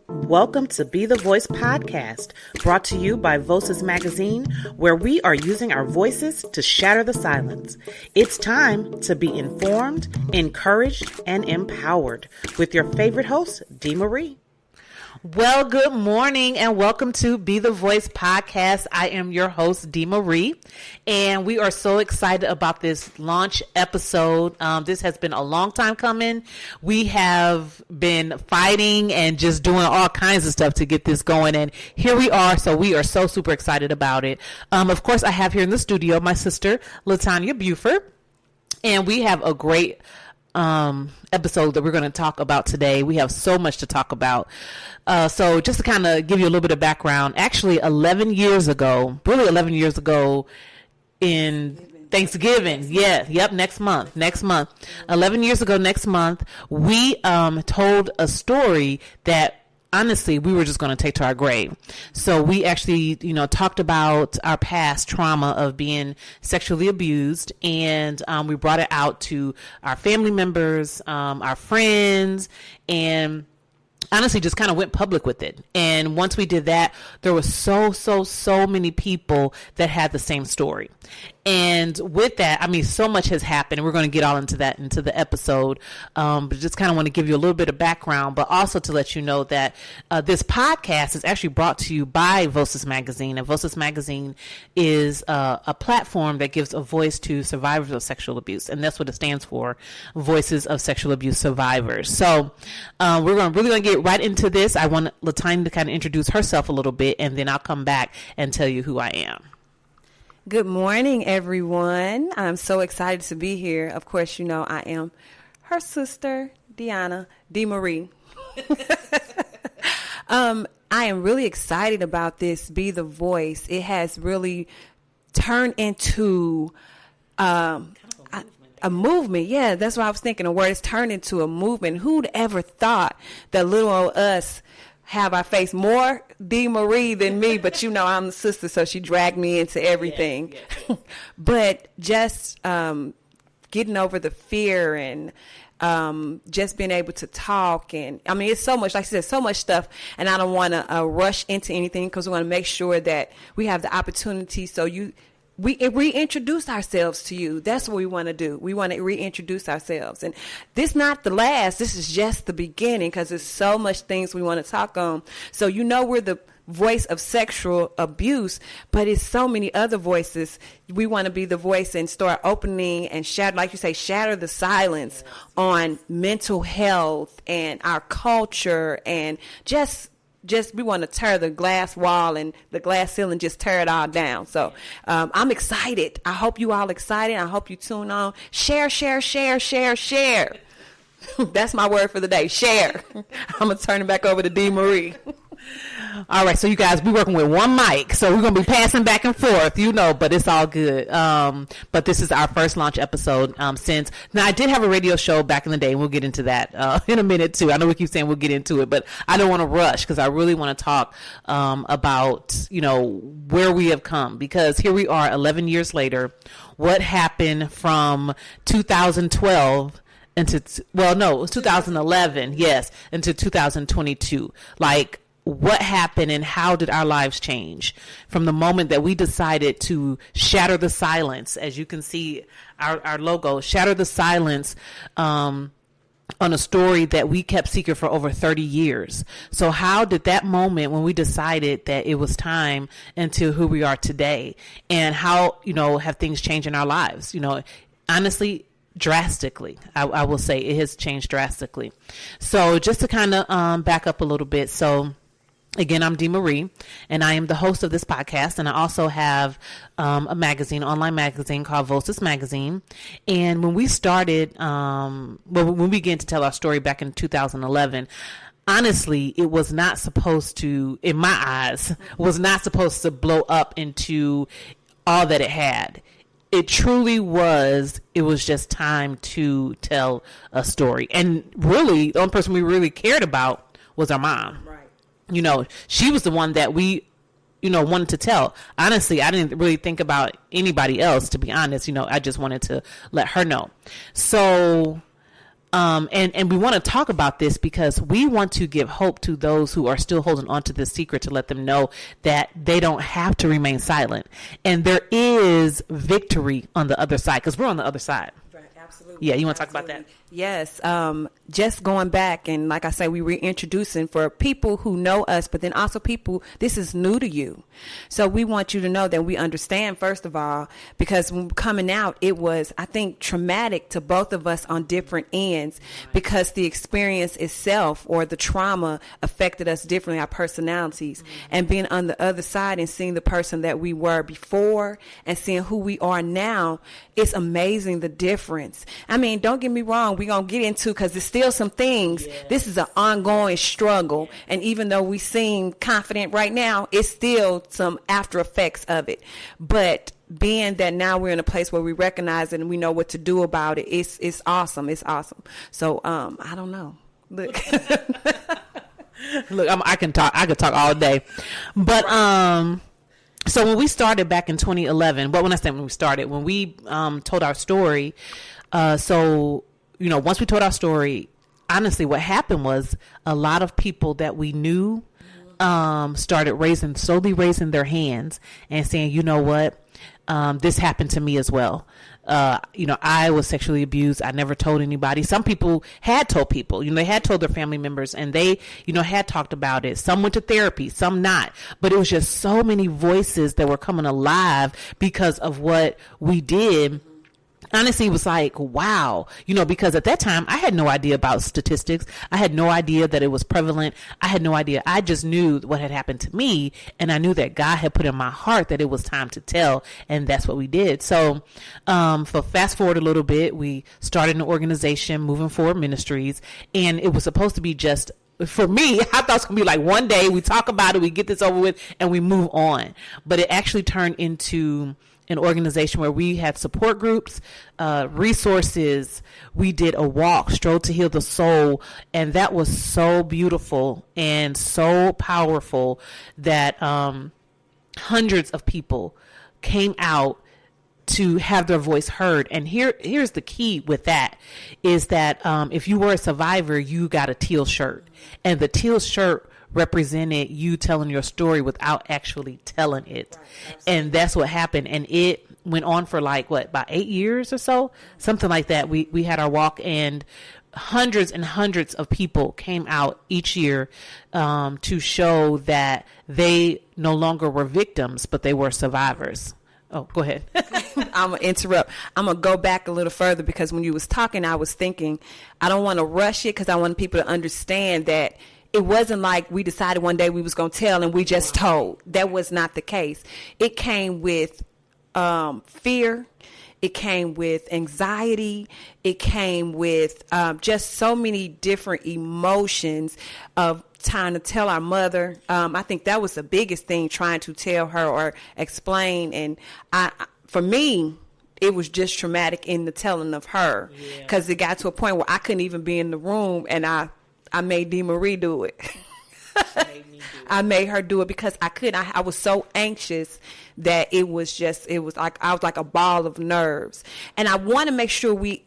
Welcome to Be the Voice podcast, brought to you by Voices Magazine, where we are using our voices to shatter the silence. It's time to be informed, encouraged, and empowered with your favorite host, Dee Marie. Well, good morning and welcome to Be the Voice podcast. I am your host, Dee Marie, and we are so excited about this launch episode. This has been a long time coming. We have been fighting and just doing all kinds of stuff to get this going, and here we are. So we are so super excited about it. Of course, I have here in the studio my sister, Latonya Buford, and we have a great episode that we're going to talk about today. We have so much to talk about. So just to kind of give you a little bit of background, actually 11 years ago in Thanksgiving. Next month. 11 years ago next month, we told a story that honestly, we were just going to take to our grave. So we actually, talked about our past trauma of being sexually abused, and we brought it out to our family members, our friends, and honestly just kind of went public with it. And once we did that, there was so many people that had the same story. And with that, I mean, so much has happened, and we're going to get all into that into the episode. But just kind of want to give you a little bit of background, but also to let you know that this podcast is actually brought to you by Voices Magazine. And Voices Magazine is a platform that gives a voice to survivors of sexual abuse, and that's what it stands for, Voices of Sexual Abuse Survivors. So we're really going to get right into this. I want Latonya to kind of introduce herself a little bit, and then I'll come back and tell you who I am. Good morning, everyone. I'm so excited to be here. Of course, I am her sister, Dee Marie. I am really excited about this Be the Voice. It has really turned into a movement. Yeah, that's what I was thinking. A word. It's turned into a movement. Who'd ever thought that little old us have I faced more Dee Marie than me, but I'm the sister, so she dragged me into everything. Yes. But just getting over the fear and just being able to talk, and I mean, it's so much, like I said, so much stuff, and I don't want to rush into anything because we want to make sure that we have the opportunity so we reintroduce ourselves to you. That's what we want to do. We want to reintroduce ourselves. And this is not the last. This is just the beginning because there's so much things we want to talk on. So we're the voice of sexual abuse, but it's so many other voices. We want to be the voice and start opening and shatter, like you say, shatter the silence on mental health and our culture, and just we want to tear the glass wall and the glass ceiling, just tear it all down. So I'm excited. I hope you all excited. I hope you tune on. Share. That's my word for the day. Share. I'm going to turn it back over to Dee Marie. All right, so you guys, we're working with one mic, so we're going to be passing back and forth, but it's all good. But this is our first launch episode since. Now, I did have a radio show back in the day, and we'll get into that in a minute, too. I know we keep saying we'll get into it, but I don't want to rush because I really want to talk about, where we have come, because here we are 11 years later. What happened from 2012 it was 2011, yes, into 2022. Like, what happened and how did our lives change from the moment that we decided to shatter the silence? As you can see, our logo, shatter the silence, on a story that we kept secret for over 30 years. So how did that moment when we decided that it was time into who we are today, and how, have things changed in our lives? Honestly, drastically. I will say it has changed drastically. So just to kind of back up a little bit. So again, I'm Dee Marie, and I am the host of this podcast, and I also have a magazine, online magazine called Voices Magazine. And when we started, when we began to tell our story back in 2011, honestly, it was not supposed to, in my eyes, was not supposed to blow up into all that it had. It truly was. It was just time to tell a story. And really, the only person we really cared about was our mom. Right. She was the one that we, wanted to tell. Honestly, I didn't really think about anybody else, to be honest. I just wanted to let her know. So And we want to talk about this because we want to give hope to those who are still holding on to this secret, to let them know that they don't have to remain silent. And there is victory on the other side, because we're on the other side. Right, absolutely. Yeah, you want to talk about that? Yes. Just going back, and like I say, we reintroducing for people who know us, but then also people, this is new to you. So we want you to know that we understand, first of all, because when coming out, it was, I think, traumatic to both of us on different ends, because the experience itself or the trauma affected us differently, our personalities. And being on the other side and seeing the person that we were before and seeing who we are now, it's amazing the difference. I mean, don't get me wrong, we're going to get into, because there's still some things. Yes. This is an ongoing struggle. Yes. And even though we seem confident right now, it's still some after effects of it. But being that now we're in a place where we recognize it and we know what to do about it, it's awesome. It's awesome. So I don't know. Look. Look, I could talk all day. But so when we started back in 2011, when we told our story, so, you know, once we told our story, honestly, what happened was a lot of people that we knew started slowly raising their hands and saying, you know what, this happened to me as well. You know, I was sexually abused. I never told anybody. Some people had told people, you know, they had told their family members, and they, you know, had talked about it. Some went to therapy, some not. But it was just so many voices that were coming alive because of what we did. Honestly, it was like, wow, you know, because at that time I had no idea about statistics. I had no idea that it was prevalent. I had no idea. I just knew what had happened to me. And I knew that God had put in my heart that it was time to tell. And that's what we did. So, for fast forward a little bit, we started an organization, Moving Forward Ministries. And it was supposed to be just, for me, I thought it was going to be like one day we talk about it, we get this over with, and we move on. But it actually turned into an organization where we had support groups, resources. We did a walk, Stroll to Heal the Soul, and that was so beautiful and so powerful that hundreds of people came out to have their voice heard. And here's the key with that, is that if you were a survivor, you got a teal shirt, and the teal shirt represented you telling your story without actually telling it. Right, and that's what happened. And it went on for like, about 8 years or so, something like that. We had our walk, and hundreds and hundreds of people came out each year to show that they no longer were victims, but they were survivors. Oh, go ahead. I'm going to interrupt. I'm going to go back a little further, because when you was talking, I was thinking, I don't want to rush it, because I want people to understand that it wasn't like we decided one day we was going to tell and we just told. That was not the case. It came with fear. It came with anxiety. It came with just so many different emotions of trying to tell our mother. I think that was the biggest thing, trying to tell her or explain. And for me, it was just traumatic in the telling of her, because it got to a point where I couldn't even be in the room, and I made Dee Marie do it. I made her do it because I couldn't. I was so anxious that it was like I was like a ball of nerves. And I want to make sure we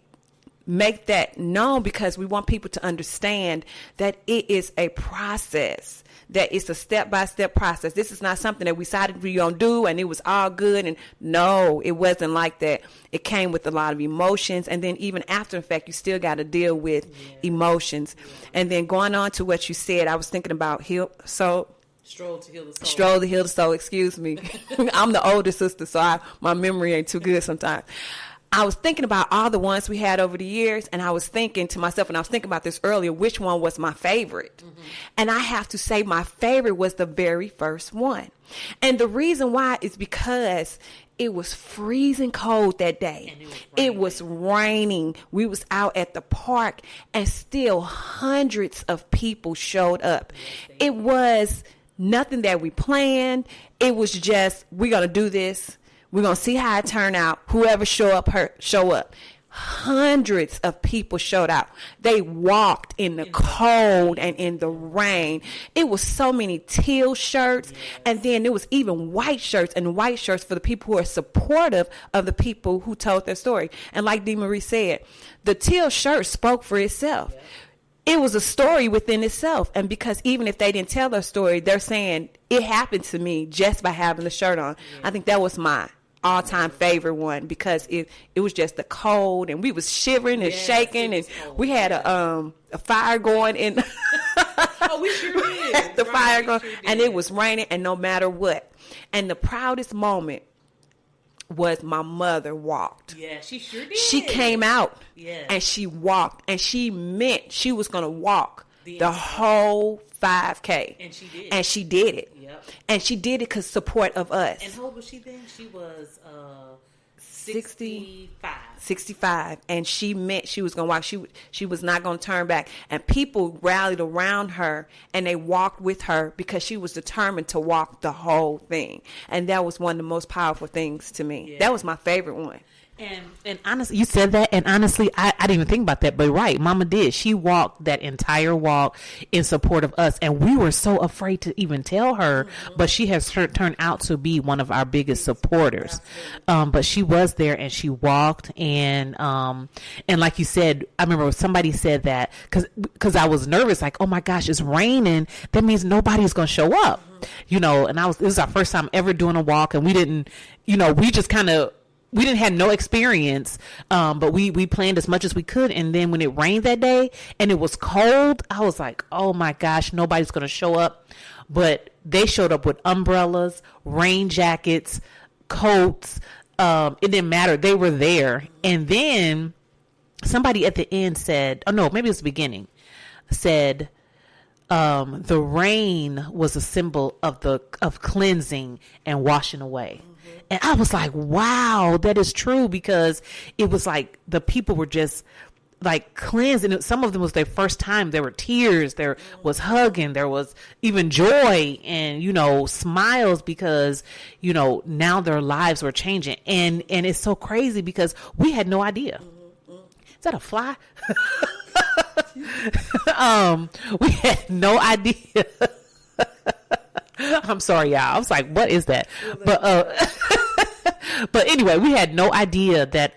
make that known, because we want people to understand that it is a process, that it's a step-by-step process. This is not something that we decided we were going to do and it was all good. And no, it wasn't like that. It came with a lot of emotions. And then even after the fact, you still got to deal with emotions. And then going on to what you said, I was thinking about Stroll to Heal the Soul. Stroll to Heal the Soul, excuse me. I'm the older sister, so my memory ain't too good sometimes. I was thinking about all the ones we had over the years, and I was thinking to myself, and I was thinking about this earlier, which one was my favorite. Mm-hmm. And I have to say my favorite was the very first one. And the reason why is because it was freezing cold that day. It was raining. We was out at the park, and still hundreds of people showed up. It was nothing that we planned. It was just, we're going to do this. We're going to see how it turn out. Whoever show up. hundreds of people showed out. They walked in the cold and in the rain. It was so many teal shirts, and then there was even white shirts, and white shirts for the people who are supportive of the people who told their story. And like Dee Marie said, the teal shirt spoke for itself. It was a story within itself. And because even if they didn't tell their story, they're saying it happened to me just by having the shirt on. I think that was my all-time favorite one, because it was just the cold, and we was shivering and shaking, and we had a fire going in. Oh, we sure did. The fire going, and it was raining, and no matter what. And the proudest moment was my mother walked. Yeah, she sure did. She came out and she walked, and she meant she was going to walk the whole 5K. And she did. And she did it. Yep. And she did it because support of us. And how old was she then? She was 65. 65, and she meant she was going to walk. She was not going to turn back. And people rallied around her, and they walked with her because she was determined to walk the whole thing. And that was one of the most powerful things to me. That was my favorite one. And honestly, you said that, and honestly, I didn't even think about that, but right, Mama did. She walked that entire walk in support of us, and we were so afraid to even tell her, but she has turned out to be one of our biggest supporters. But she was there, and she walked, and like you said, I remember somebody said that, because I was nervous, like, oh my gosh, it's raining, that means nobody's going to show up, you know, and this was our first time ever doing a walk, and we didn't, you know, we just kind of, we didn't have no experience, but we planned as much as we could. And then when it rained that day and it was cold, I was like, oh my gosh, nobody's going to show up. But they showed up with umbrellas, rain jackets, coats. It didn't matter. They were there. And then somebody at the end said, oh no, maybe it was the beginning, said, the rain was a symbol of cleansing and washing away. And I was like, wow, that is true, because it was like the people were just like cleansed. And some of them was their first time. There were tears. There was hugging. There was even joy and, you know, smiles, because, you know, now their lives were changing. And it's so crazy because we had no idea. Is that a fly? We had no idea. I'm sorry, y'all. I was like, what is that? But anyway, we had no idea that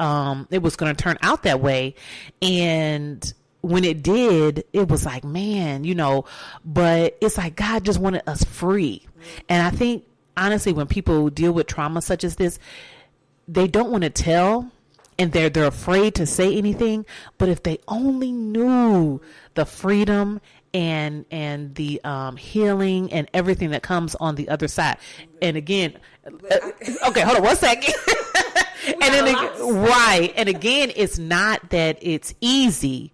it was going to turn out that way. And when it did, it was like, man, you know, but it's like God just wanted us free. And I think, honestly, when people deal with trauma such as this, they don't want to tell, and they're afraid to say anything. But if they only knew the freedom and the healing and everything that comes on the other side. And again, okay, hold on one second. And then right, and again, it's not that it's easy,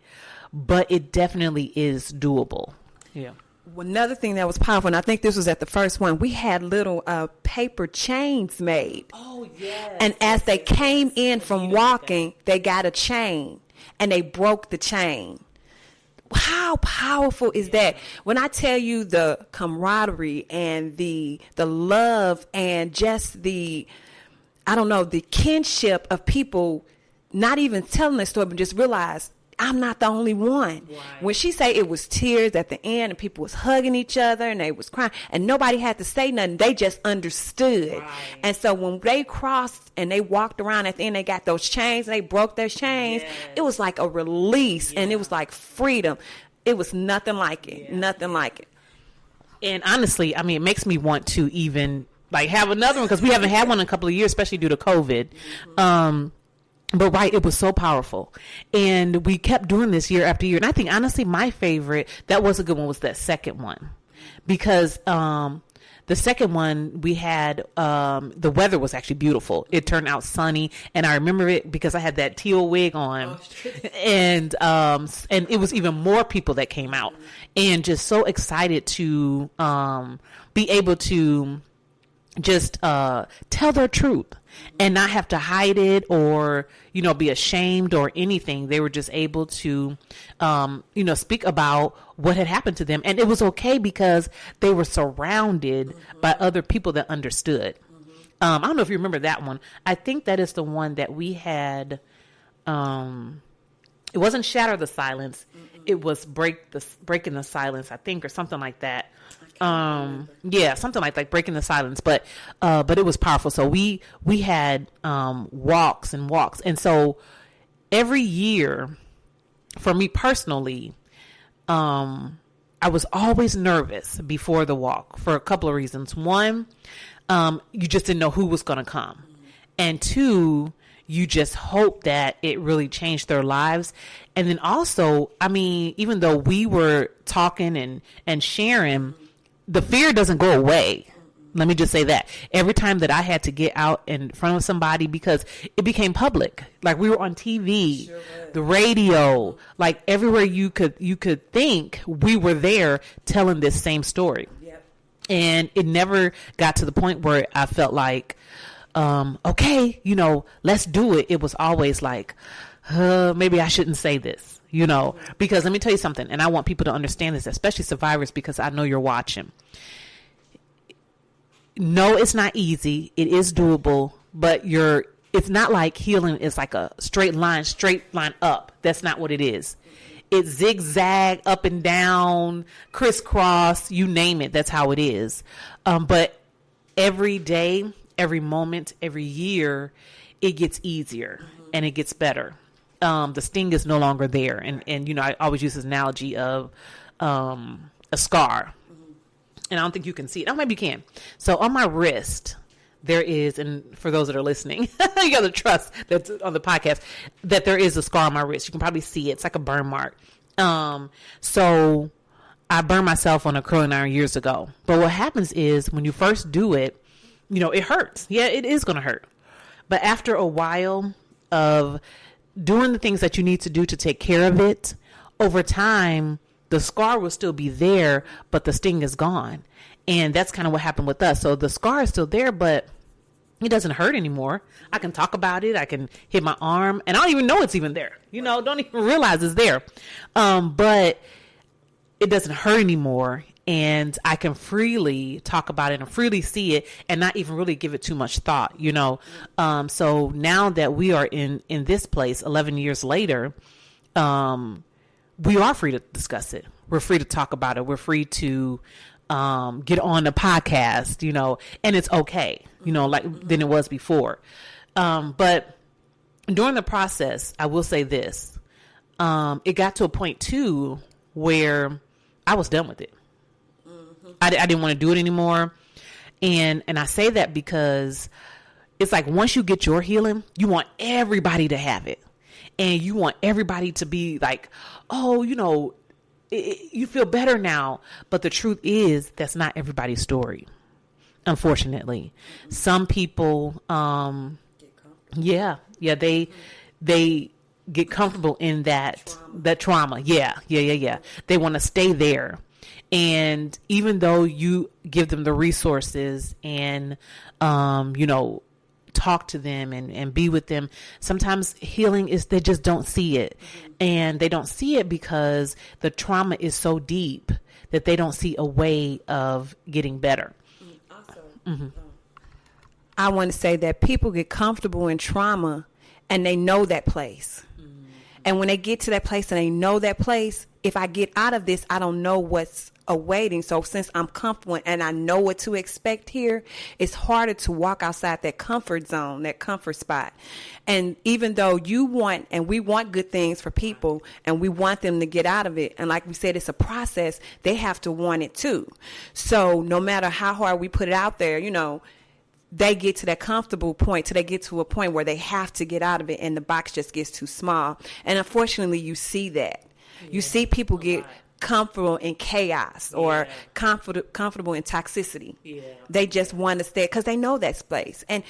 but it definitely is doable. Yeah. Another thing that was powerful, and I think this was at the first one, we had little paper chains made. Oh, yes. And as they came in from walking, they got a chain, and they broke the chain. How powerful is that? When I tell you the camaraderie and the love and just the kinship of people not even telling their story, but just realize I'm not the only one. Right. When she say it was tears at the end and people was hugging each other and they was crying and nobody had to say nothing, they just understood. Right. And so when they crossed and they walked around at the end, they got those chains and they broke those chains. Yes. It was like a release, and it was like freedom. It was nothing like it. Yeah. Nothing like it. And honestly, I mean, it makes me want to even like have another one, because we haven't had one in a couple of years, especially due to COVID. Mm-hmm. But right, it was so powerful, and we kept doing this year after year. And I think honestly, my favorite, that was a good one, was that second one, because the second one we had, the weather was actually beautiful. It turned out sunny, and I remember it because I had that teal wig on, and it was even more people that came out, and just so excited to be able to just tell their truth and not have to hide it or, you know, be ashamed or anything. They were just able to, you know, speak about what had happened to them. And it was okay because they were surrounded by other people that understood. I don't know if you remember that one. I think that is the one that we had, it wasn't Shatter the Silence. It was Breaking the Silence, I think, or something like that. Yeah, something like Breaking the Silence. But it was powerful. So we had walks and walks. And so every year, for me personally, I was always nervous before the walk for a couple of reasons. One, you just didn't know who was going to come. And two, you just hope that it really changed their lives. And then also, I mean, even though we were talking and sharing, the fear doesn't go away. Let me just say that. Every time that I had to get out in front of somebody, because it became public, like we were on TV, the radio, like everywhere you could think, we were there telling this same story. Yep. And it never got to the point where I felt like, okay, let's do it. It was always like, maybe I shouldn't say this, because let me tell you something. And I want people to understand this, especially survivors, because I know you're watching. No, it's not easy. It is doable, but it's not like healing is like a straight line up. That's not what it is. It's zigzag, up and down, crisscross, you name it. That's how it is. But every day, every moment, every year, it gets easier and it gets better. The sting is no longer there. And I always use this analogy of a scar. And I don't think you can see it. Oh, maybe you can. So on my wrist, there is, and for those that are listening, you got to trust that's on the podcast, that there is a scar on my wrist. You can probably see it. It's like a burn mark. So I burned myself on a curling iron years ago. But what happens is when you first do it, it hurts. Yeah, it is going to hurt. But after a while of doing the things that you need to do to take care of it, over time, the scar will still be there, but the sting is gone. And that's kind of what happened with us. So the scar is still there, but it doesn't hurt anymore. I can talk about it. I can hit my arm, and I don't even know it's even there. Don't even realize it's there. But it doesn't hurt anymore. And I can freely talk about it and freely see it and not even really give it too much thought, So now that we are in this place 11 years later, we are free to discuss it. We're free to talk about it. We're free to get on the podcast, and it's okay, like than it was before. But during the process, I will say this. It got to a point too where I was done with it. I didn't want to do it anymore. And I say that because it's like once you get your healing, you want everybody to have it. And you want everybody to be like, oh, you feel better now. But the truth is that's not everybody's story. Unfortunately, some people, they get comfortable in that trauma. Yeah. They want to stay there. And even though you give them the resources and, talk to them and be with them, sometimes healing is they just don't see it. And they don't see it because the trauma is so deep that they don't see a way of getting better. Also, I want to say that people get comfortable in trauma and they know that place. And when they get to that place and they know that place, if I get out of this, I don't know what's awaiting. So since I'm comfortable and I know what to expect here, it's harder to walk outside that comfort zone, that comfort spot. And even though we want good things for people and we want them to get out of it, and like we said, it's a process, they have to want it too. So no matter how hard we put it out there, they get to that comfortable point till they get to a point where they have to get out of it and the box just gets too small. And unfortunately, you see that. Yeah. You see people get comfortable in chaos or comfortable in toxicity. Yeah. They just want to stay because they know that space. And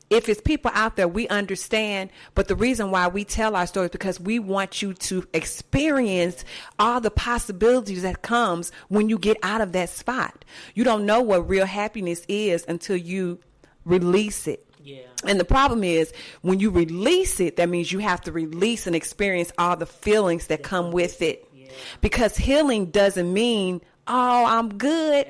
if it's people out there, we understand. But the reason why we tell our stories because we want you to experience all the possibilities that comes when you get out of that spot. You don't know what real happiness is until you release it. Yeah. And the problem is when you release it, that means you have to release and experience all the feelings that come with it. Yeah. Because healing doesn't mean, oh, I'm good.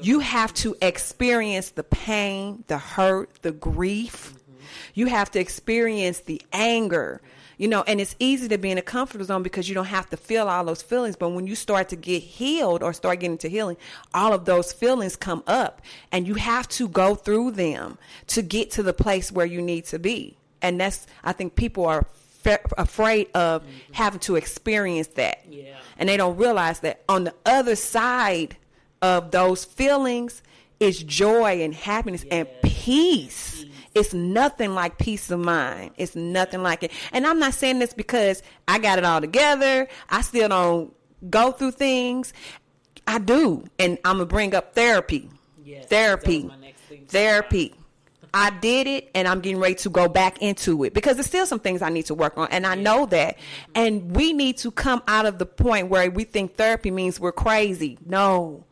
You have to experience the pain, the hurt, the grief. Mm-hmm. You have to experience the anger. and it's easy to be in a comfort zone because you don't have to feel all those feelings. But when you start to get healed or start getting to healing, all of those feelings come up, and you have to go through them to get to the place where you need to be. And I think people are afraid of having to experience that. Yeah. And they don't realize that on the other side of those feelings is joy and happiness and peace. It's nothing like peace of mind. It's nothing like it. And I'm not saying this because I got it all together. I still don't go through things. I do. And I'm going to bring up therapy. Yes, therapy. Therapy. I did it, and I'm getting ready to go back into it because there's still some things I need to work on, and I know that. And we need to come out of the point where we think therapy means we're crazy. No.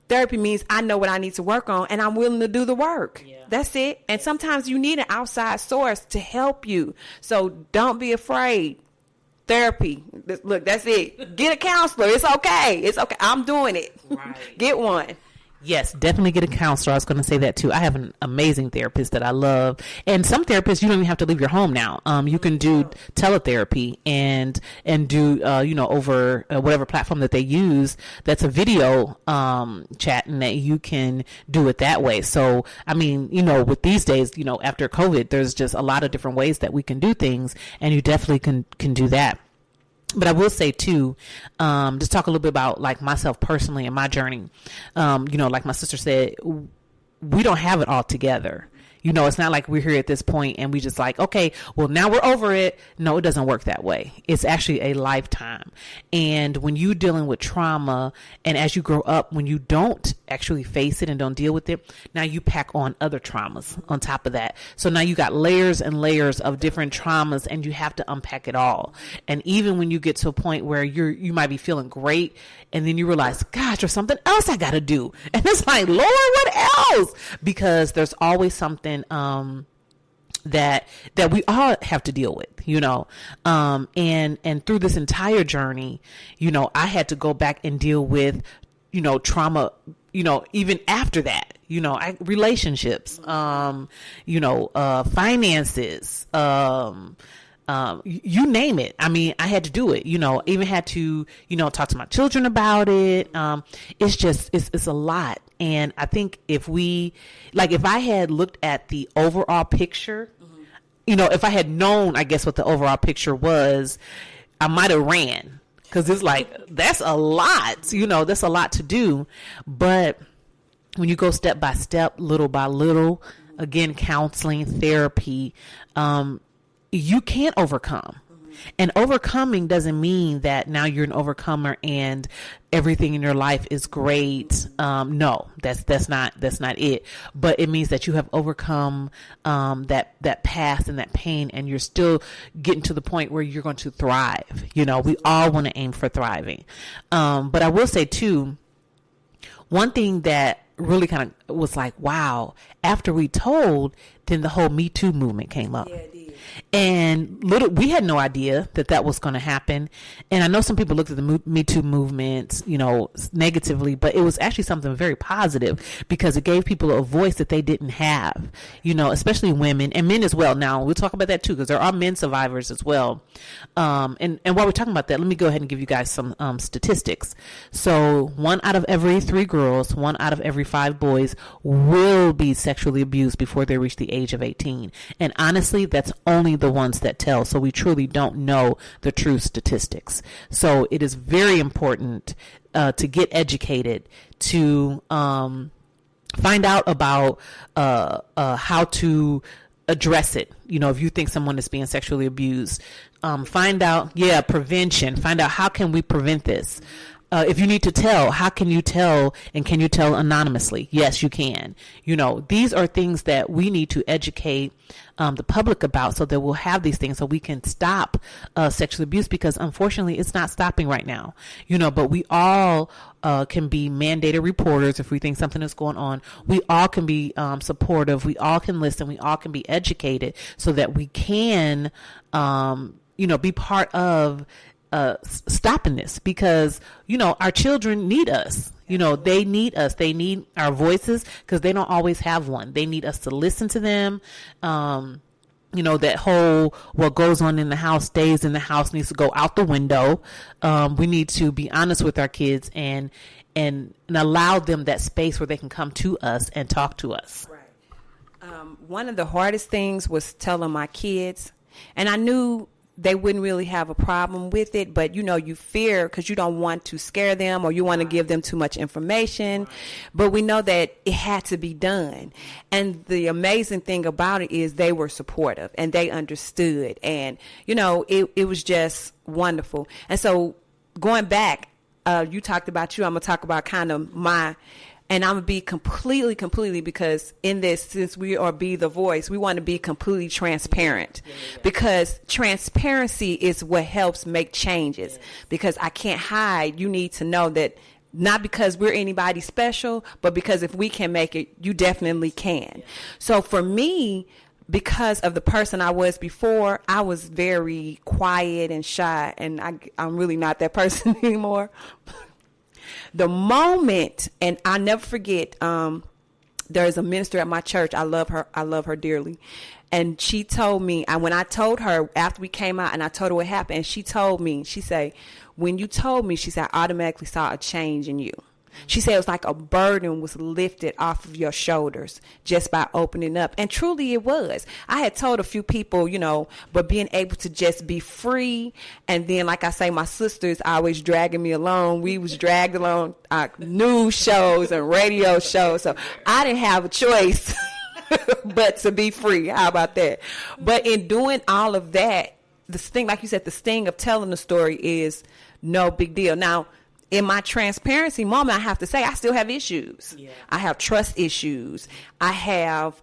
Therapy means I know what I need to work on, and I'm willing to do the work. Yeah. That's it. And sometimes you need an outside source to help you. So don't be afraid. Therapy. Look, that's it. Get a counselor. It's okay. It's okay. I'm doing it. Right. Get one. Yes, definitely get a counselor. I was going to say that too. I have an amazing therapist that I love, and some therapists you don't even have to leave your home now. You can do teletherapy and do over whatever platform that they use. That's a video chat, and that you can do it that way. So I mean, with these days, after COVID, there's just a lot of different ways that we can do things, and you definitely can do that. But I will say too, just talk a little bit about like myself personally and my journey. Like my sister said, we don't have it all together. It's not like we're here at this point and we just like, okay, well now we're over it. No, it doesn't work that way. It's actually a lifetime. And when you're dealing with trauma, and as you grow up, when you don't actually face it and don't deal with it, now you pack on other traumas on top of that. So now you got layers and layers of different traumas, and you have to unpack it all. And even when you get to a point where you might be feeling great, and then you realize, gosh, there's something else I got to do. And it's like, Lord, what else? Because there's always something that we all have to deal with, and through this entire journey, I had to go back and deal with, trauma, even after that, relationships, finances, you name it. I mean, I had to do it, even had to, talk to my children about it. It's a lot. And I think if I had looked at the overall picture, if I had known, I guess, what the overall picture was, I might have ran, because it's like, that's a lot, that's a lot to do. But when you go step by step, little by little, again, counseling, therapy, you can overcome. And overcoming doesn't mean that now you're an overcomer and everything in your life is great. No, that's not it. But it means that you have overcome that past and that pain, and you're still getting to the point where you're going to thrive. We all want to aim for thriving. But I will say too, one thing that really kind of was like, wow, after we told, then the whole Me Too movement came up. Yeah, and we had no idea that was going to happen. And I know some people looked at the Me Too movement, negatively, but it was actually something very positive, because it gave people a voice that they didn't have, especially women and men as well. Now we'll talk about that too, because there are men survivors as well. And while we're talking about that, let me go ahead and give you guys some statistics. So 1 out of every 3 girls, 1 out of every 5 boys will be sexually abused before they reach the age of 18. And honestly, that's only the ones that tell. So we truly don't know the true statistics. So it is very important to get educated, to find out about how to address it. If you think someone is being sexually abused, find out, prevention. Find out, how can we prevent this? If you need to tell, how can you tell, and can you tell anonymously? Yes, you can. These are things that we need to educate the public about, so that we'll have these things, so we can stop sexual abuse, because unfortunately it's not stopping right now. But we all can be mandated reporters if we think something is going on. We all can be supportive. We all can listen. We all can be educated, so that we can, be part of stopping this, because our children need us. They need us. They need our voices, because they don't always have one. They need us to listen to them, that whole what goes on in the house stays in the house needs to go out the window. We need to be honest with our kids and allow them that space where they can come to us and talk to us. Right. One of the hardest things was telling my kids, and I knew they wouldn't really have a problem with it, but you fear because you don't want to scare them or you want to give them too much information. But we know that it had to be done. And the amazing thing about it is they were supportive and they understood. And, it was just wonderful. And so going back, you talked about I'm going to talk about kind of and I'm going to be completely, because in this, since we are Be the Voice, we want to be completely transparent. Because transparency is what helps make changes. Because I can't hide. You need to know that not because we're anybody special, but because if we can make it, you definitely can. So for me, because of the person I was before, I was very quiet and shy, and I'm really not that person anymore. The moment, and I never forget, there's a minister at my church. I love her dearly. And she told me, when I told her after we came out and I told her what happened, and she told me, she said, when you told me, she said, I automatically saw a change in you. She said it was like a burden was lifted off of your shoulders just by opening up. And truly it was. I had told a few people, but being able to just be free. And then, like I say, my sisters always dragging me along. We was dragged along news shows and radio shows. So I didn't have a choice but to be free. How about that? But in doing all of that, the sting, like you said, the sting of telling the story is no big deal. Now, in my transparency moment, I have to say I still have issues. Yeah. I have trust issues. I have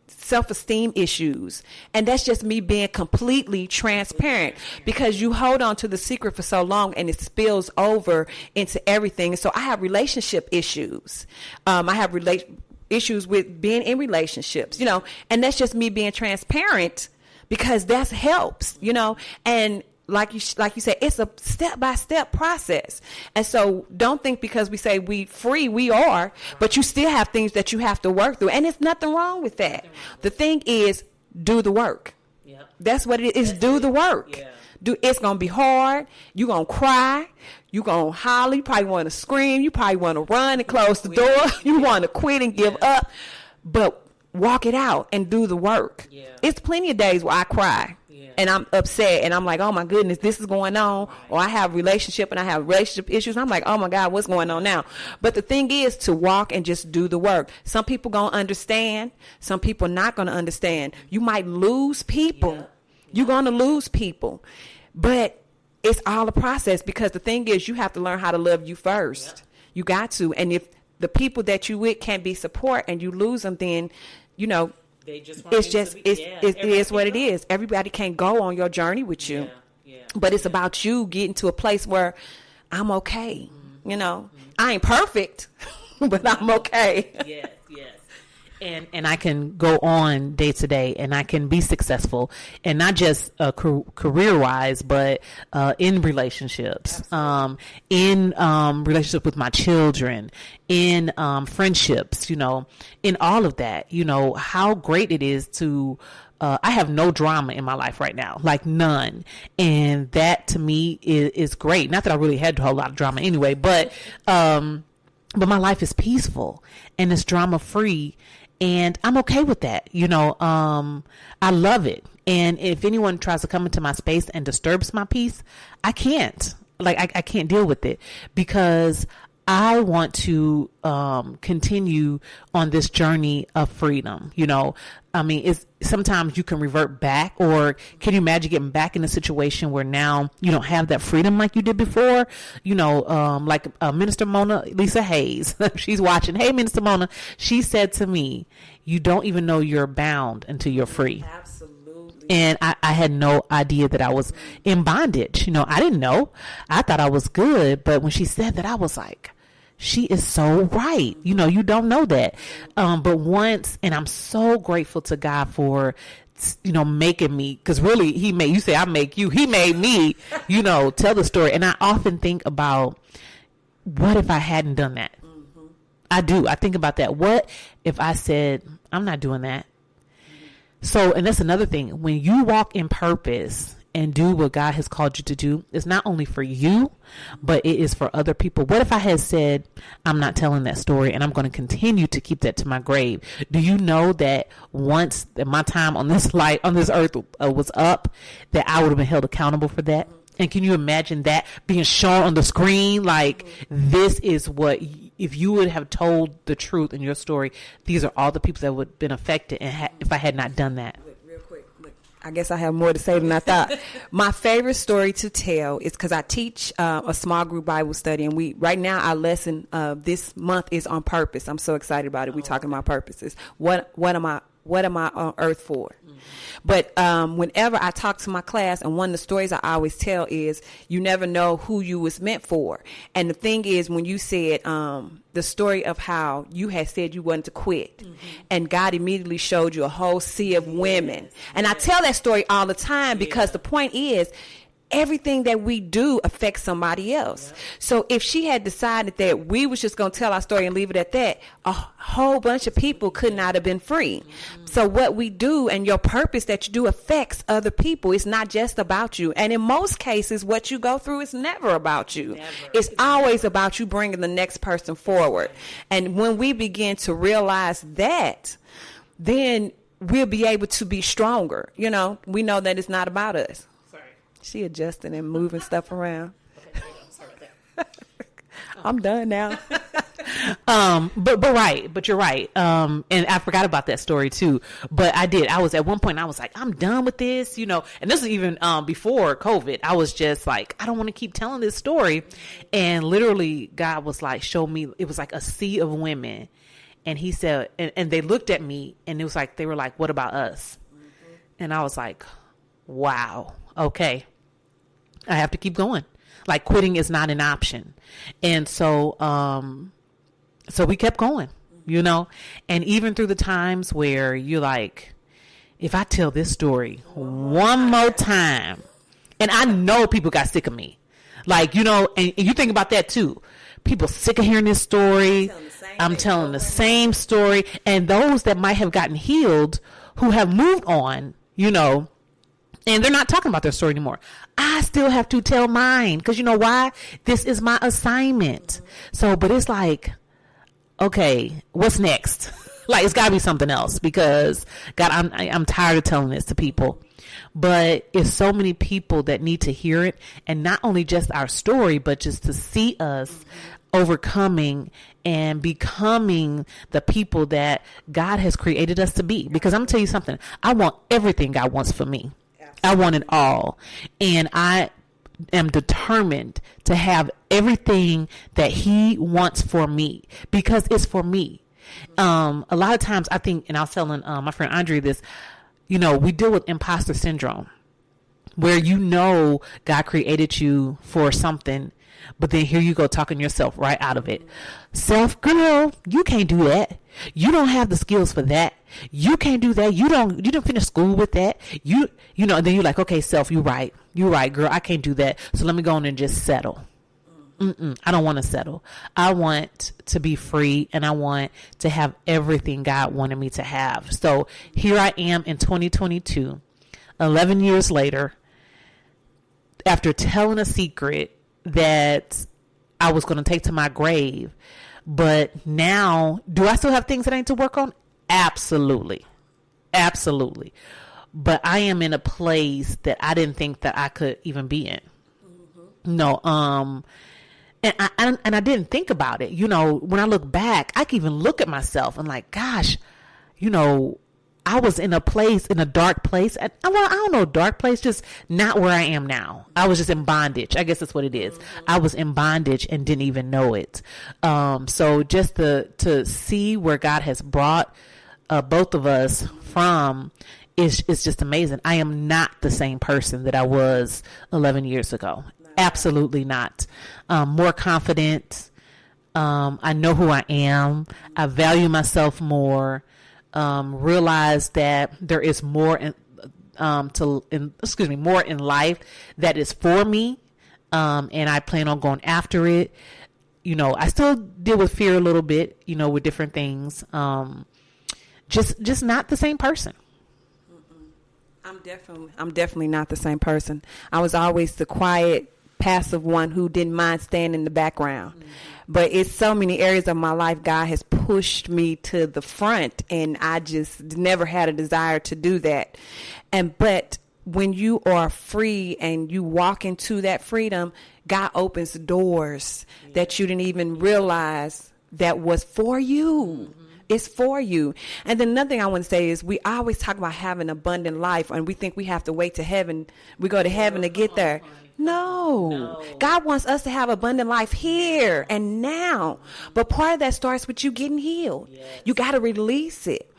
self-esteem issues. And that's just me being completely transparent, because you hold on to the secret for so long and it spills over into everything. So I have relationship issues. I have issues with being in relationships, and that's just me being transparent, because that helps, and like you said, it's a step-by-step process. And so don't think because we say we free, we are, but you still have things that you have to work through. And there's nothing wrong with that. The thing is, do the work. Yep. That's what it is. Do the work. Yeah. It's going to be hard. You're going to cry. You're going to holler. You probably want to scream. You probably want to run and close the door. You want to quit and give up. But walk it out and do the work. Yeah. It's plenty of days where I cry. And I'm upset and I'm like, oh my goodness, this is going on. Or I have relationship issues. I'm like, oh my God, what's going on now? But the thing is to walk and just do the work. Some people going to understand. Some people not going to understand. You might lose people. Yeah. You're going to lose people. But it's all a process, because the thing is you have to learn how to love you first. Yeah. You got to. And if the people that you with can't be support and you lose them, then, it is what it is. Everybody can't go on your journey with you. But it's about you getting to a place where I'm okay. Mm-hmm. I ain't perfect, but I'm okay. Yes. And I can go on day to day, and I can be successful, and not just career wise, but in relationships, in relationship with my children, in friendships, in all of that. How great it is to. I have no drama in my life right now, like none, and that to me is great. Not that I really had a whole lot of drama anyway, but my life is peaceful and it's drama free. And I'm okay with that. I love it. And if anyone tries to come into my space and disturbs my peace, I can't. I can't deal with it, because I want to continue on this journey of freedom. It's sometimes you can revert back, or can you imagine getting back in a situation where now you don't have that freedom like you did before? Like Minister Mona Lisa Hayes, she's watching. Hey, Minister Mona, she said to me, "You don't even know you're bound until you're free." Absolutely. And I had no idea that I was in bondage. I didn't know. I thought I was good, but when she said that, I was like, she is so right. You don't know that. But once, and I'm so grateful to God for, making me, because really you say I make you, he made me, tell the story. And I often think about, what if I hadn't done that? Mm-hmm. I think about that. What if I said, I'm not doing that? Mm-hmm. So, and that's another thing. When you walk in purpose and do what God has called you to do, it's not only for you, but it is for other people. What if I had said, I'm not telling that story and I'm going to continue to keep that to my grave? Do you know that once my time on this earth was up, that I would have been held accountable for that? And can you imagine that being shown on the screen? Like, this is what, if you would have told the truth in your story, these are all the people that would have been affected and if I had not done that. Real quick, I guess I have more to say than I thought. My favorite story to tell is because I teach a small group Bible study, and right now our lesson this month is on purpose. I'm so excited about it. We're talking about purposes. What am I on earth for? But whenever I talk to my class, and one of the stories I always tell is, you never know who you was meant for. And the thing is, when you said the story of how you had said you wanted to quit, and God immediately showed you a whole sea of women. And I tell that story all the time because the point is, everything that we do affects somebody else. Yep. So if she had decided that we was just going to tell our story and leave it at that, a whole bunch of people could not have been free. Mm-hmm. So what we do and your purpose that you do affects other people. It's not just about you. And in most cases, what you go through is never about you. Never. It's always about you bringing the next person forward. And when we begin to realize that, then we'll be able to be stronger. You know, we know that it's not about us. She adjusting and moving stuff around. Okay, sorry about that. I'm done now. But you're right. And I forgot about that story too. But I did. I was at one point, I was like, I'm done with this, you know. And this was even before COVID. I was just like, I don't want to keep telling this story. And literally, God was like, show me. It was like a sea of women. And he said, and they looked at me, and it was like, they were like, what about us? Mm-hmm. And I was like, wow, okay. I have to keep going. Like, quitting is not an option. And so, so we kept going, you know, and even through the times where you're like, if I tell this story one more time, and I know people got sick of me, like, you know, and you think about that too. People sick of hearing this story. I'm telling the same story. And those that might have gotten healed, who have moved on, you know, and they're not talking about their story anymore. I still have to tell mine because you know why? This is my assignment. So, but it's like, okay, what's next? Like, it's got to be something else because God, I'm tired of telling this to people. But it's so many people that need to hear it, and not only just our story, but just to see us overcoming and becoming the people that God has created us to be. Because I'm gonna tell you something. I want everything God wants for me. I want it all. And I am determined to have everything that he wants for me because it's for me. A lot of times I think, and I was telling my friend Andre this, you know, we deal with imposter syndrome where you know God created you for something, but then here you go talking yourself right out of it. Self, girl, you can't do that. You don't have the skills for that. You can't do that. You didn't finish school with that. You know, and then you're like, okay, self, you're right, girl. I can't do that. So let me go on and just settle. I don't want to settle. I want to be free, and I want to have everything God wanted me to have. So here I am in 2022, 11 years later, after telling a secret that I was going to take to my grave. But now, do I still have things that I need to work on? Absolutely. Absolutely. But I am in a place that I didn't think that I could even be in. Mm-hmm. No, and I didn't think about it. You know, when I look back, I can even look at myself and like, gosh, you know, I was in a dark place. Well, I don't know, dark place, just not where I am now. I was just in bondage. I guess that's what it is. Mm-hmm. I was in bondage and didn't even know it. So just to see where God has brought both of us from is just amazing. I am not the same person that I was 11 years ago. Absolutely not. More confident. I know who I am. I value myself more. Realize that there is more more in life that is for me. And I plan on going after it. You know, I still deal with fear a little bit, you know, with different things. Just not the same person. I'm definitely not the same person. I was always the quiet, passive one who didn't mind staying in the background. Mm-hmm. But it's so many areas of my life God has pushed me to the front, and I just never had a desire to do that. But when you are free and you walk into that freedom, God opens doors that you didn't even realize that was for you. Mm-hmm. It's for you. And then another thing I want to say is we always talk about having an abundant life, and we think we have to wait to heaven. We go to heaven to get there. No. God wants us to have abundant life here and now. But part of that starts with you getting healed. Yes. You got to release it.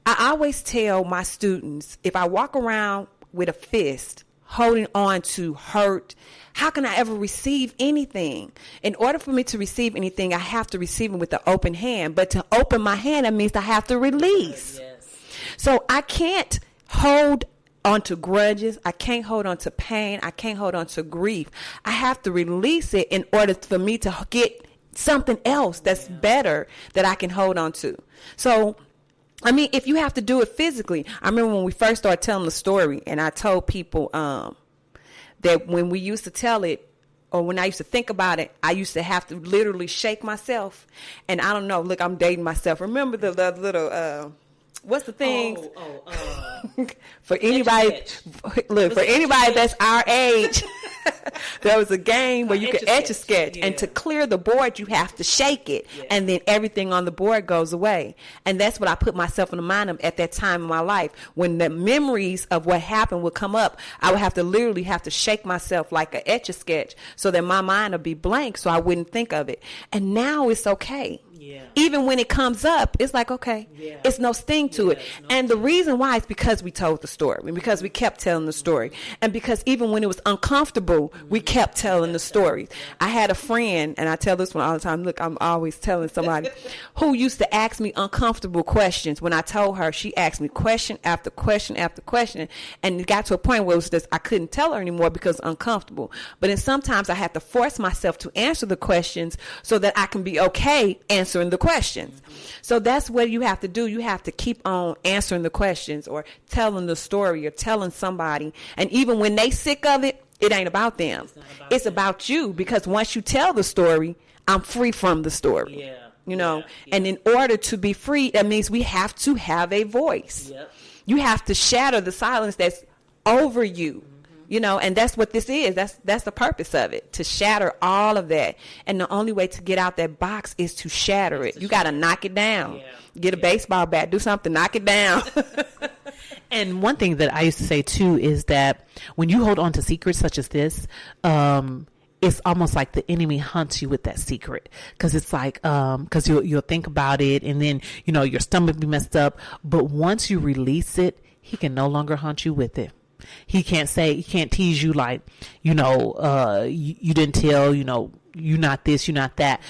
I always tell my students, if I walk around with a fist holding on to hurt, how can I ever receive anything? In order for me to receive anything, I have to receive it with an open hand. But to open my hand, that means I have to release. Yes. So I can't hold on to grudges. I can't hold on to pain. I can't hold on to grief. I have to release it in order for me to get something else that's better that I can hold on to. So, I mean, if you have to do it physically, I remember when we first started telling the story, and I told people that when we used to tell it, or when I used to think about it, I used to have to literally shake myself. And I don't know, look, I'm dating myself. Remember the little, what's the thing? For anybody, look, for anybody that's our age, there was a game where you could etch a sketch, and to clear the board, you have to shake it, and then everything on the board goes away. And that's what I put myself in the mind of at that time in my life. When the memories of what happened would come up, I would have to literally have to shake myself like an etch a sketch so that my mind would be blank so I wouldn't think of it. And now it's okay. Yeah. Even when it comes up, it's like, okay, it's no sting to it. And the reason why is because we told the story, and because we kept telling the story, and because even when it was uncomfortable, we kept telling the story. I had a friend, and I tell this one all the time, look, I'm always telling somebody, who used to ask me uncomfortable questions. When I told her, she asked me question after question after question, and it got to a point where it was just, I couldn't tell her anymore because it was uncomfortable. But then sometimes I have to force myself to answer the questions so that I can be okay answering the questions. So that's what you have to do. You have to keep on answering the questions or telling the story or telling somebody. And even when they sick of it, it ain't about them. It's about you, because once you tell the story, I'm free from the story. Yeah. You know, and in order to be free, that means we have to have a voice. Yep. You have to shatter the silence that's over you. You know, and that's what this is. That's the purpose of it, to shatter all of that. And the only way to get out that box is to shatter it. You got to knock it down. Yeah. Get a baseball bat, do something, knock it down. And one thing that I used to say too is that when you hold on to secrets such as this, it's almost like the enemy hunts you with that secret, because it's like, because you'll think about it, and then, you know, your stomach be messed up. But once you release it, he can no longer hunt you with it. He can't tease you like, you know, you didn't tell, you know, you're not this, you're not that.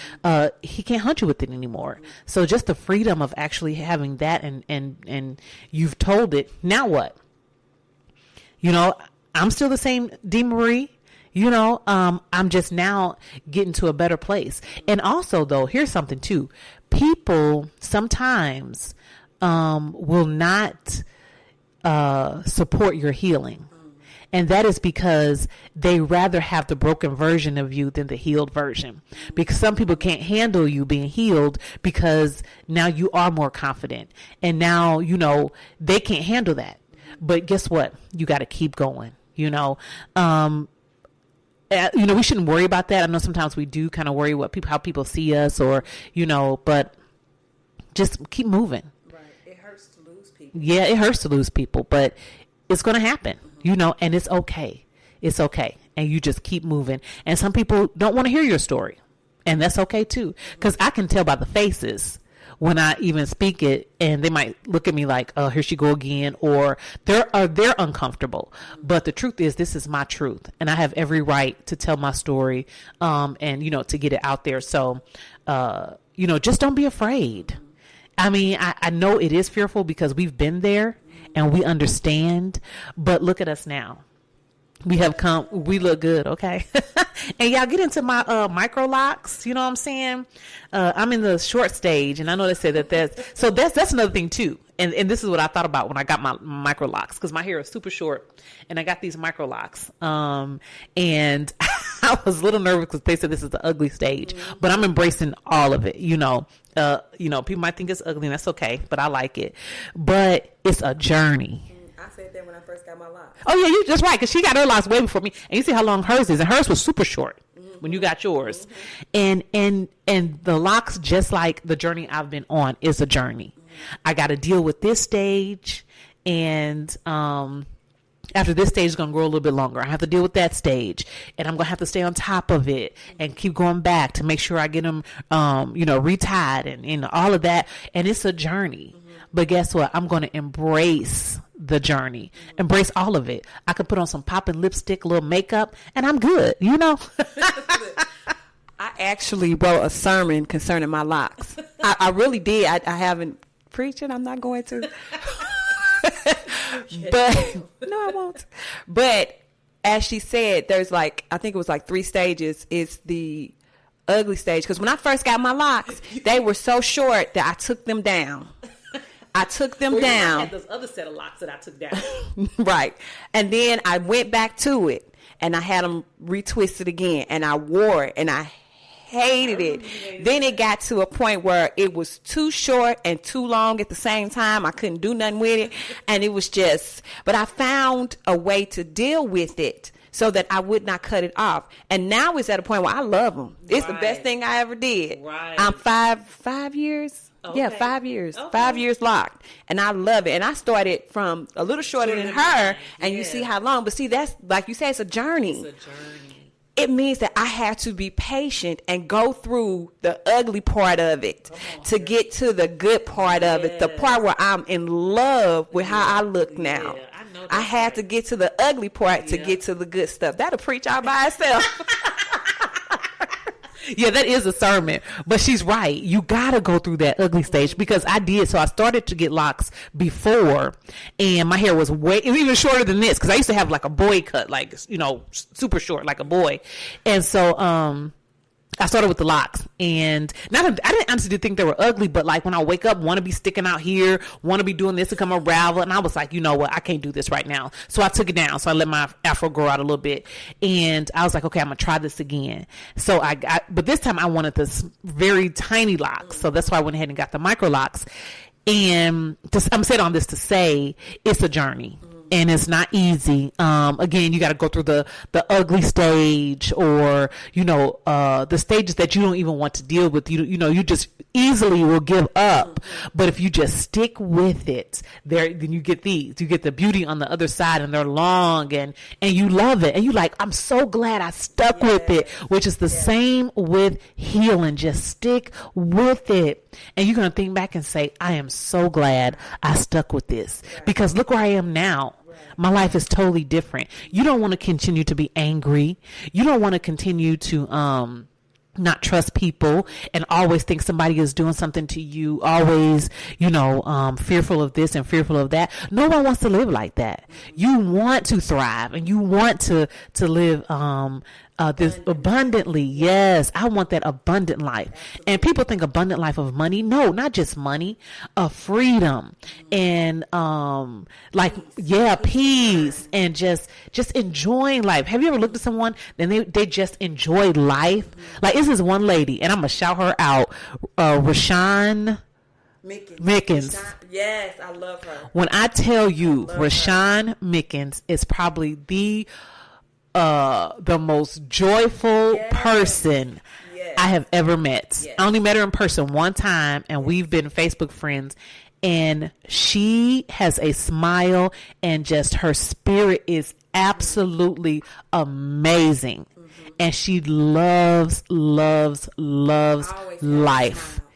He can't hunt you with it anymore. So just the freedom of actually having that, and you've told it. Now what? You know, I'm still the same Dee Marie. You know, I'm just now getting to a better place. And also, though, here's something too. People sometimes will not support your healing. And that is because they rather have the broken version of you than the healed version. Because some people can't handle you being healed, because now you are more confident. And now, you know, they can't handle that. But guess what? You got to keep going, you know. You know, we shouldn't worry about that. I know sometimes we do kind of worry how people see us, or, you know, but just keep moving. Yeah, it hurts to lose people, but it's going to happen, you know, and it's okay. It's okay. And you just keep moving. And some people don't want to hear your story, and that's okay too. Because I can tell by the faces when I even speak it, and they might look at me like, oh, here she go again, or they're uncomfortable. But the truth is, this is my truth, and I have every right to tell my story, and, you know, to get it out there. So, you know, just don't be afraid. I mean, I know it is fearful because we've been there and we understand, but look at us now. We have come, we look good, okay? And y'all get into my micro locks. You know what I'm saying? I'm in the short stage, and I know they say that's another thing too. And this is what I thought about when I got my micro locks, because my hair is super short, and I got these micro locks. And I was a little nervous because they said this is the ugly stage, but I'm embracing all of it. People might think it's ugly, and that's okay, but I like it. But it's a journey. I said that when I first got my locks. Oh yeah, you're just right, because she got her locks way before me, and you see how long hers is, and hers was super short when you got yours. And the locks, just like the journey I've been on, is a journey. I got to deal with this stage, and after this stage is going to grow a little bit longer, I have to deal with that stage, and I'm going to have to stay on top of it and keep going back to make sure I get them, retied and all of that. And it's a journey. But guess what? I'm going to embrace the journey, embrace all of it. I could put on some popping lipstick, a little makeup, and I'm good, I actually wrote a sermon concerning my locks. I really did. I haven't preached it. I'm not going to. But no, I won't. But as she said, there's I think it was 3 stages. It's the ugly stage. Because when I first got my locks, they were so short that I took them down. I had those other set of locks that I took down. Right. And then I went back to it, and I had them retwisted again, and I wore it, and I hated it. Then it got to a point where it was too short and too long at the same time. I couldn't do nothing with it, and it was but I found a way to deal with it so that I would not cut it off. And now it's at a point where I love them. It's the best thing I ever did. Right. I'm 5 years. Okay. Yeah, 5 years. Okay. 5 years locked. And I love it. And I started from a little shorter than her. And you see how long. But see, that's, like you said, it's a journey. It's a journey. It means that I have to be patient and go through the ugly part of it to get to the good part of it. The part where I'm in love with how I look now. I had to get to the ugly part to get to the good stuff. That'll preach all by itself. Yeah, that is a sermon, but she's right. You gotta go through that ugly stage, because I did. So I started to get locks before, and my hair was even shorter than this, because I used to have a boy cut, super short, like a boy. And so I started with the locks, and I didn't honestly think they were ugly, but when I wake up, want to be sticking out here, want to be doing this to come unravel, and I was like, you know what, I can't do this right now. So I took it down. So I let my afro grow out a little bit, and I was like, okay, I'm gonna try this again. So but this time I wanted this very tiny locks, so that's why I went ahead and got the micro locks. And I'm saying all this to say it's a journey. And it's not easy. Again, you got to go through the ugly stage, or the stages that you don't even want to deal with. You just easily will give up. But if you just stick with it, then you get these. You get the beauty on the other side, and they're long, and you love it, and you I'm so glad I stuck with it. Which is the same with healing. Just stick with it, and you're gonna think back and say, I am so glad I stuck with this, because look where I am now. My life is totally different. You don't want to continue to be angry. You don't want to continue to not trust people and always think somebody is doing something to you, always, fearful of this and fearful of that. No one wants to live like that. You want to thrive, and you want to live this abundantly. Yes, I want that abundant life. And people think abundant life of money. No, not just money, of freedom, and peace, and just enjoying life. Have you ever looked at someone and they just enjoy life? This is one lady, and I'm gonna shout her out, Rashawn Mickens. Yes, I love her. When I tell you, Rashawn Mickens is probably the most joyful person I have ever met. Yes. I only met her in person one time, and we've been Facebook friends. And she has a smile, and just her spirit is absolutely amazing. And she loves life.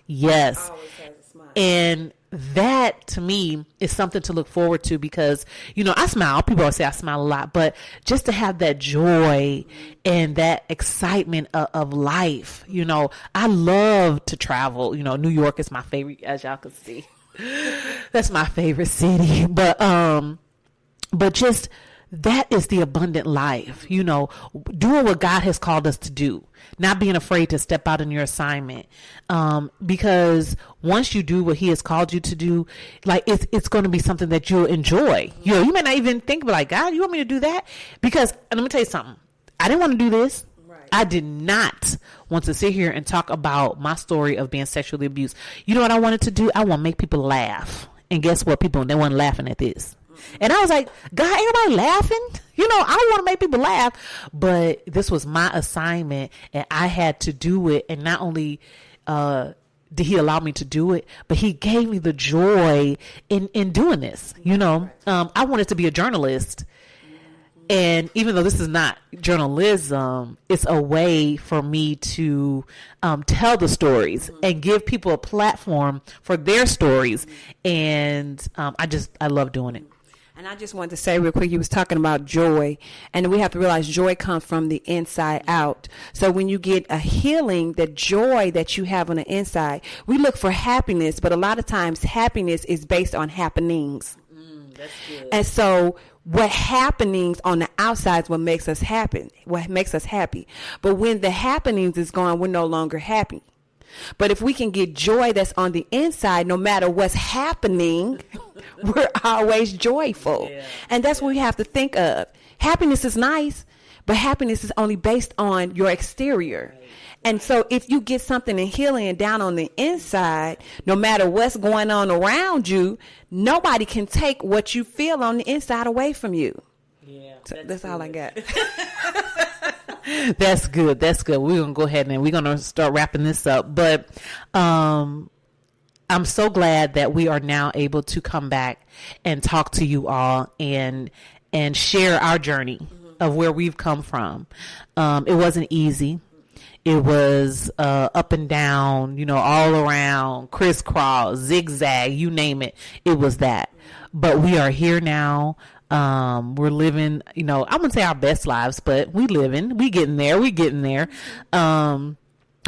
Yes. And that, to me, is something to look forward to, because, I smile. People always say I smile a lot, but just to have that joy and that excitement of life, I love to travel. New York is my favorite, as y'all can see. That's my favorite city. But just that is the abundant life, you know, doing what God has called us to do, not being afraid to step out in your assignment. Because once you do what he has called you to do, like it's going to be something that you'll enjoy. You know, you may not even think like, God, you want me to do that? Because, and let me tell you something. I didn't want to do this. Right. I did not want to sit here and talk about my story of being sexually abused. You know what I wanted to do? I want to make people laugh. And guess what? They weren't laughing at this. And I was like, God, everybody laughing? You know, I want to make people laugh. But this was my assignment, and I had to do it. And not only did he allow me to do it, but he gave me the joy in doing this. You know, I wanted to be a journalist. And even though this is not journalism, it's a way for me to tell the stories and give people a platform for their stories. And I love doing it. And I just wanted to say real quick, you was talking about joy, and we have to realize joy comes from the inside out. So when you get a healing, the joy that you have on the inside, we look for happiness, but a lot of times happiness is based on happenings. That's good. And so what happenings on the outside is what makes us happy. But when the happenings is gone, we're no longer happy. But if we can get joy that's on the inside, no matter what's happening, we're always joyful. Yeah. And that's what we have to think of. Happiness is nice, but happiness is only based on your exterior. Right. And so if you get something in healing and down on the inside, no matter what's going on around you, nobody can take what you feel on the inside away from you. Yeah, so that's all I got. That's good. That's good. We're going to go ahead and we're going to start wrapping this up. But I'm so glad that we are now able to come back and talk to you all and share our journey of where we've come from. It wasn't easy. It was up and down, you know, all around, crisscross, zigzag, you name it. It was that. But we are here now. We're living, you know, I wouldn't say our best lives, but we getting there.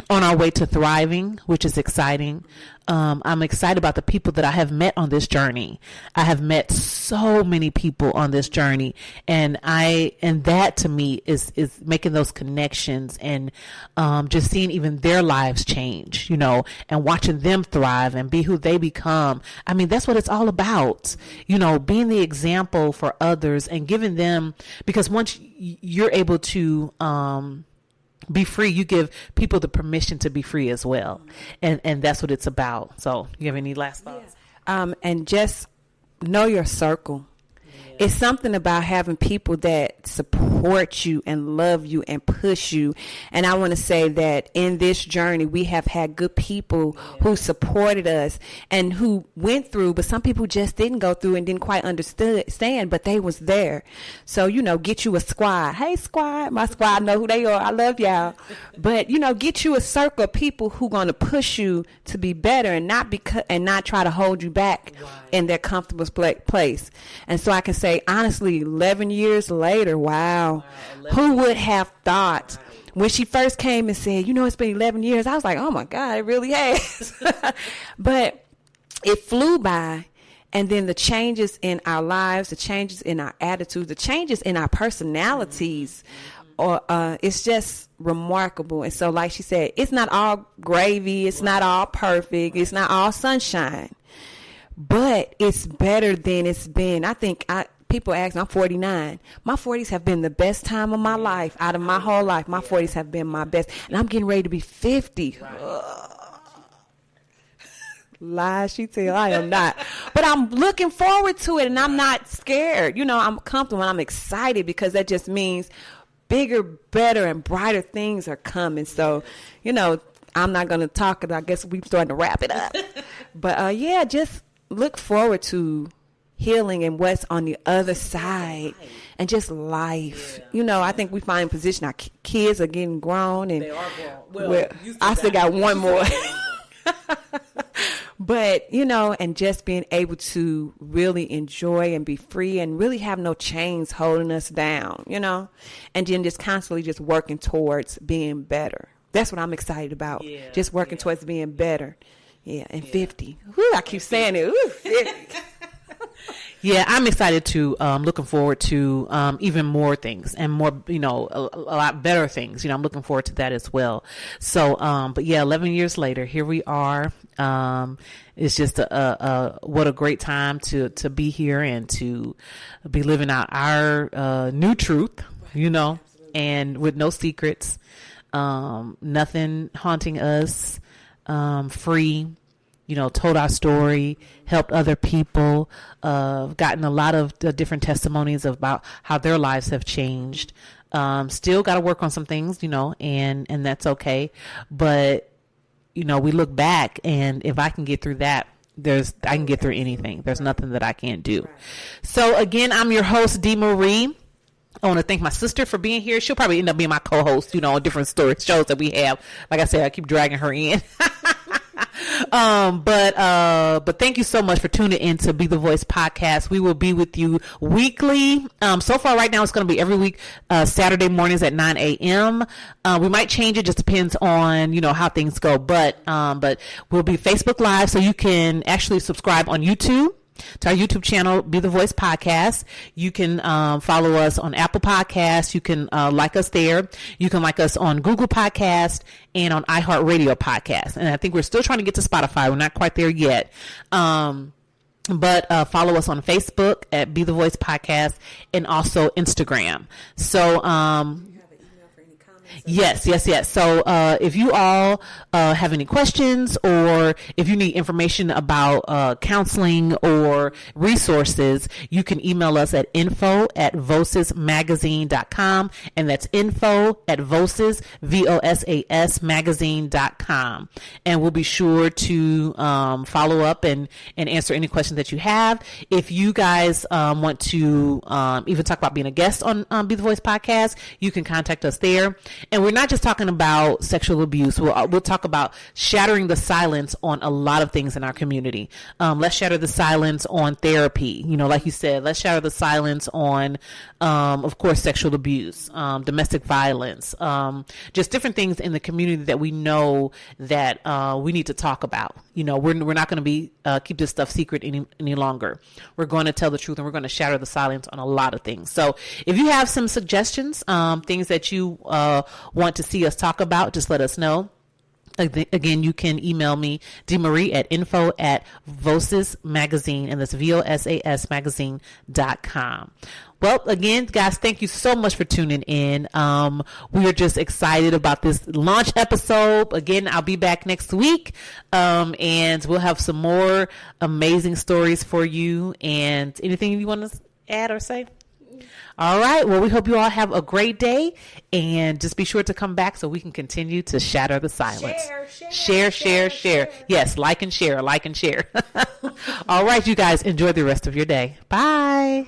On our way to thriving, which is exciting. I'm excited about the people that I have met on this journey. I have met so many people on this journey, and that to me is making those connections and just seeing even their lives change, you know, and watching them thrive and be who they become. I mean, that's what it's all about, you know, being the example for others and giving them, because once you're able to be free, you give people the permission to be free as well. And that's what it's about. So you have any last thoughts? Yeah. And just know your circle. Yeah. It's something about having people that support you and love you and push you. And I want to say that in this journey, we have had good people who supported us and who went through, but some people just didn't go through and didn't quite understand, but they was there. So, you know, get you a squad. Hey, squad. My squad know who they are. I love y'all. But, you know, get you a circle of people who going to push you to be better and not try to hold you back in their comfortable place. And so I can say, honestly, 11 years later, wow, who would have thought? When she first came and said, you know, it's been 11 years, I was like, oh my God, it really has. But it flew by. And then the changes in our lives, the changes in our attitudes, the changes in our personalities, it's just remarkable. And so, like she said, it's not all gravy. It's not all perfect. It's not all sunshine. But it's better than it's been. I think people ask me, I'm 49. My 40s have been the best time of my life. Out of my whole life, my 40s have been my best. And I'm getting ready to be 50. Lies she tell, I am not. But I'm looking forward to it, and I'm not scared. You know, I'm comfortable and I'm excited because that just means bigger, better, and brighter things are coming. So, you know, I'm not going to talk. I guess we're starting to wrap it up. But, yeah, just look forward to healing and what's on the other side and just life. Yeah. You know, I think we find position. Our kids are getting grown. And they are grown. Well, I still got one more. But, you know, and just being able to really enjoy and be free and really have no chains holding us down, you know, and then just constantly just working towards being better. That's what I'm excited about. Yeah, just working towards being better. Yeah. And 50. Whew, I keep saying it. Ooh, 50. Yeah, I'm excited to, looking forward to even more things and more, a lot better things. I'm looking forward to that as well. So, but yeah, 11 years later, here we are. It's just what a great time to be here and to be living out our new truth, and with no secrets, nothing haunting us, free. Told our story, helped other people, gotten a lot of different testimonies about how their lives have changed. Still got to work on some things, and that's okay. But, we look back, and if I can get through that, I can get through anything. There's nothing that I can't do. So again, I'm your host, Dee Marie. I want to thank my sister for being here. She'll probably end up being my co-host, on different shows that we have. Like I said, I keep dragging her in. But thank you so much for tuning in to Be the Voice podcast. We will be with you weekly. So far right now it's going to be every week, Saturday mornings at 9 a.m. We might change it, just depends on, how things go, but we'll be Facebook Live, so you can actually subscribe on YouTube to our YouTube channel, Be the Voice Podcast. You can follow us on Apple Podcasts. You can like us there. You can like us on Google Podcast and on iHeartRadio Podcast. And I think we're still trying to get to Spotify. We're not quite there yet. But follow us on Facebook at Be the Voice Podcast and also Instagram. So, Yes. So, if you all have any questions, or if you need information about counseling or resources, you can email us at info@vocesmagazine.com, and that's info@voces, VOSAS magazine.com. And we'll be sure to follow up and answer any questions that you have. If you guys want to even talk about being a guest on Be the Voice Podcast, you can contact us there. And we're not just talking about sexual abuse. We'll talk about shattering the silence on a lot of things in our community. Let's shatter the silence on therapy. Like you said, let's shatter the silence on, of course, sexual abuse, domestic violence, just different things in the community that we know that we need to talk about. We're not going to be keep this stuff secret any longer. We're going to tell the truth, and we're going to shatter the silence on a lot of things. So if you have some suggestions, things that you want to see us talk about, just let us know. Again, you can email me, Dee Marie, at info@voces magazine, and that's VOSAS magazine.com. Well, again, guys, thank you so much for tuning in. We are just excited about this launch episode. Again, I'll be back next week, and we'll have some more amazing stories for you. And anything you want to add or say? All right. Well, we hope you all have a great day, and just be sure to come back so we can continue to shatter the silence. Share. Yes, like and share. All right, you guys, enjoy the rest of your day. Bye.